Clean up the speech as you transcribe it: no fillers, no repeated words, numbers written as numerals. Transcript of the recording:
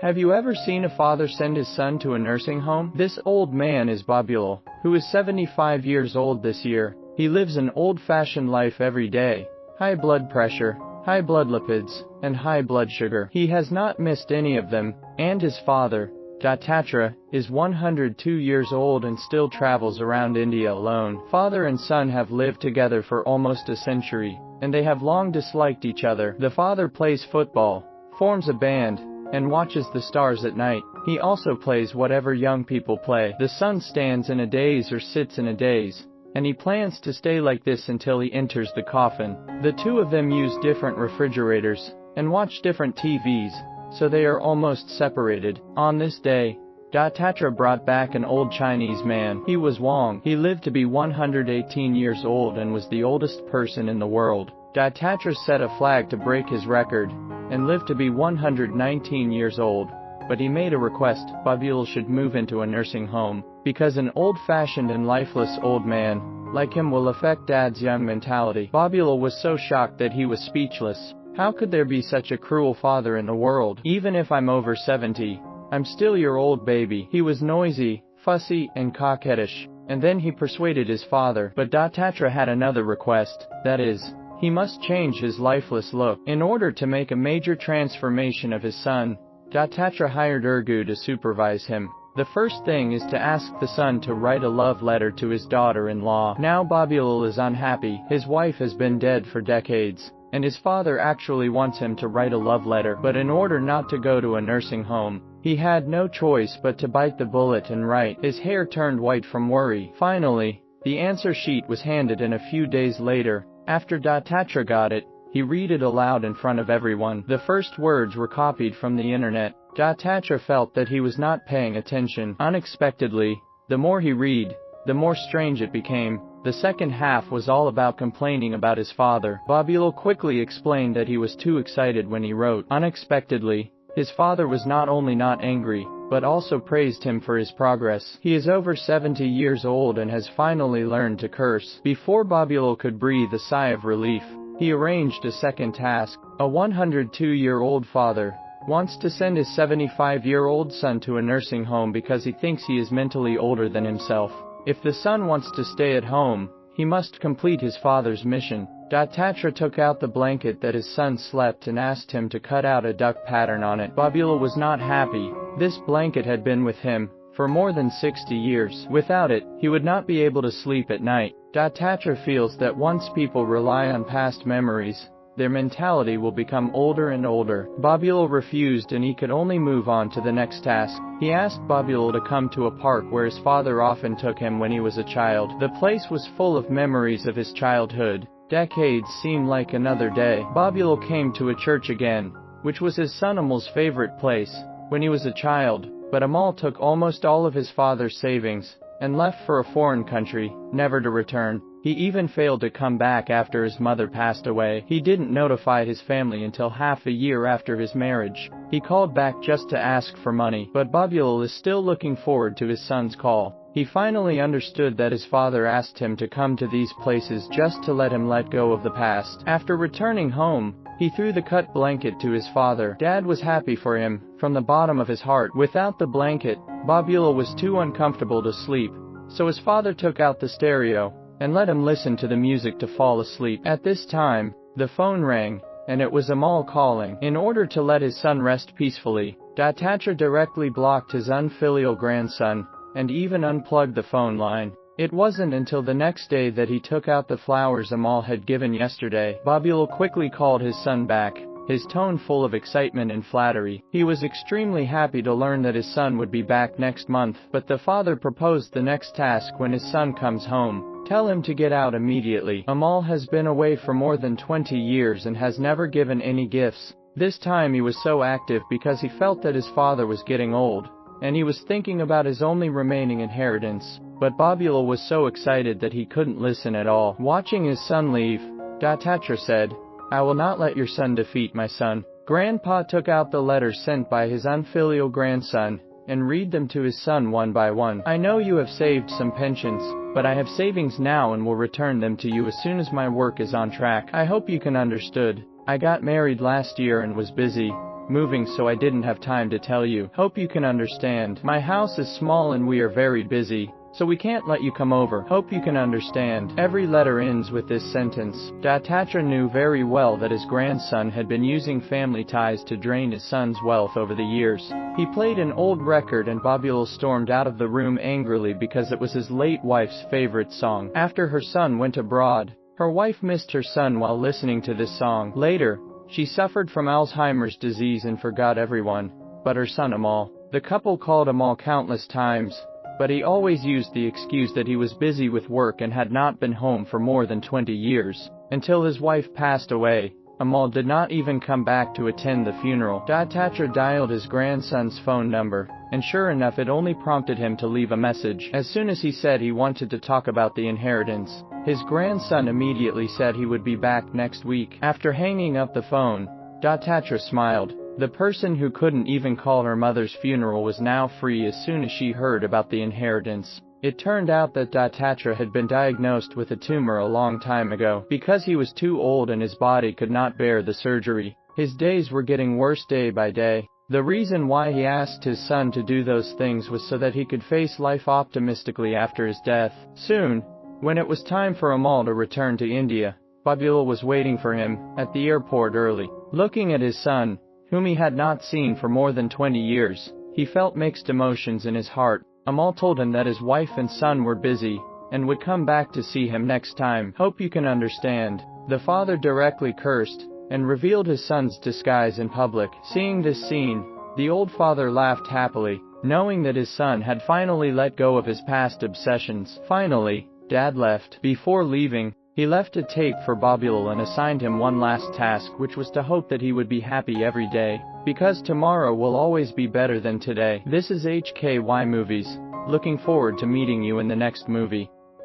Have you ever seen a father send his son to a nursing home? This old man is Babulal, who is 75 years old this year. He lives an old-fashioned life every day. High blood pressure, high blood lipids, and high blood sugar. He has not missed any of them, and his father, Dattatra, is 102 years old and still travels around India alone. Father and son have lived together for almost a century, and they have long disliked each other. The father plays football, forms a band, and watches the stars at night. He also plays whatever young people play. The son stands in a daze or sits in a daze, and he plans to stay like this until he enters the coffin. The two of them use different refrigerators, and watch different TVs, so they are almost separated. On this day, Dattatra brought back an old Chinese man. He was Wang. He lived to be 118 years old and was the oldest person in the world. Dattatra set a flag to break his record, and lived to be 119 years old, but he made a request: Babulal should move into a nursing home, because an old-fashioned and lifeless old man like him will affect Dad's young mentality. Babulal was so shocked that he was speechless. How could there be such a cruel father in the world? Even if I'm over 70, I'm still your old baby. He was noisy, fussy, and coquettish, and then he persuaded his father. But Dattatra had another request, that is, he must change his lifeless look. In order to make a major transformation of his son, Dattatra hired Urgu to supervise him. The first thing is to ask the son to write a love letter to his daughter-in-law. Now Babulal is unhappy. His wife has been dead for decades, and his father actually wants him to write a love letter. But in order not to go to a nursing home, he had no choice but to bite the bullet and write. His hair turned white from worry. Finally, the answer sheet was handed, and a few days later, after Dattatra got it, he read it aloud in front of everyone. The first words were copied from the internet. Dattatra felt that he was not paying attention. Unexpectedly, the more he read, the more strange it became. The second half was all about complaining about his father. Babulal quickly explained that he was too excited when he wrote. Unexpectedly, his father was not only not angry, but also praised him for his progress. He is over 70 years old and has finally learned to curse. Before Babulal could breathe a sigh of relief, he arranged a second task. A 102-year-old father wants to send his 75-year-old son to a nursing home because he thinks he is mentally older than himself. If the son wants to stay at home, he must complete his father's mission. Dattatra took out the blanket that his son slept and asked him to cut out a duck pattern on it. Babulal was not happy. This blanket had been with him for more than 60 years. Without it, he would not be able to sleep at night. Dattatra feels that once people rely on past memories, their mentality will become older and older. Babulal refused, and he could only move on to the next task. He asked Babulal to come to a park where his father often took him when he was a child. The place was full of memories of his childhood. Decades seemed like another day. Babulal came to a church again, which was his son Amal's favorite place when he was a child, but Amal took almost all of his father's savings and left for a foreign country, never to return. He even failed to come back after his mother passed away. He didn't notify his family until half a year after his marriage. He called back just to ask for money, but Babulal is still looking forward to his son's call. He finally understood that his father asked him to come to these places just to let him let go of the past. After returning home, he threw the cut blanket to his father. Dad was happy for him, from the bottom of his heart. Without the blanket, Babulal was too uncomfortable to sleep, so his father took out the stereo and let him listen to the music to fall asleep. At this time, the phone rang, and it was Amal calling. In order to let his son rest peacefully, Dattatra directly blocked his unfilial grandson, and even unplugged the phone line. It wasn't until the next day that he took out the flowers Amal had given yesterday. Babulal quickly called his son back, his tone full of excitement and flattery. He was extremely happy to learn that his son would be back next month, but the father proposed the next task: when his son comes home, tell him to get out immediately. Amal has been away for more than 20 years and has never given any gifts. This time he was so active because he felt that his father was getting old, and he was thinking about his only remaining inheritance. But Babulal was so excited that he couldn't listen at all. Watching his son leave, Dattatra said, "I will not let your son defeat my son." Grandpa took out the letters sent by his unfilial grandson and read them to his son one by one. "I know you have saved some pensions, but I have savings now and will return them to you as soon as my work is on track. I hope you can understood. I got married last year and was busy. moving, so I didn't have time to tell you. Hope you can understand. My house is small and we are very busy, so we can't let you come over. Hope you can understand. Every letter ends with this sentence. Dattatra knew very well that his grandson had been using family ties to drain his son's wealth over the years. He played an old record and Babulal stormed out of the room angrily because it was his late wife's favorite song. After her son went abroad, her wife missed her son while listening to this song. Later, she suffered from Alzheimer's disease and forgot everyone but her son Amal. The couple called Amal countless times, but he always used the excuse that he was busy with work and had not been home for more than 20 years. Until his wife passed away, Amal did not even come back to attend the funeral. Dattatra dialed his grandson's phone number, and sure enough it only prompted him to leave a message. As soon as he said he wanted to talk about the inheritance, his grandson immediately said he would be back next week. After hanging up the phone, Dattatra smiled. The person who couldn't even call her mother's funeral was now free as soon as she heard about the inheritance. It turned out that Dattatra had been diagnosed with a tumor a long time ago. Because he was too old and his body could not bear the surgery, his days were getting worse day by day. The reason why he asked his son to do those things was so that he could face life optimistically after his death. Soon, when it was time for Amal to return to India, Babulal was waiting for him at the airport early. Looking at his son, whom he had not seen for more than 20 years, he felt mixed emotions in his heart. Amal told him that his wife and son were busy, and would come back to see him next time. Hope you can understand. The father directly cursed, and revealed his son's disguise in public. Seeing this scene, the old father laughed happily, knowing that his son had finally let go of his past obsessions. Finally, Dad left. Before leaving, he left a tape for Babulal and assigned him one last task, which was to hope that he would be happy every day, because tomorrow will always be better than today. This is HKY Movies. Looking forward to meeting you in the next movie.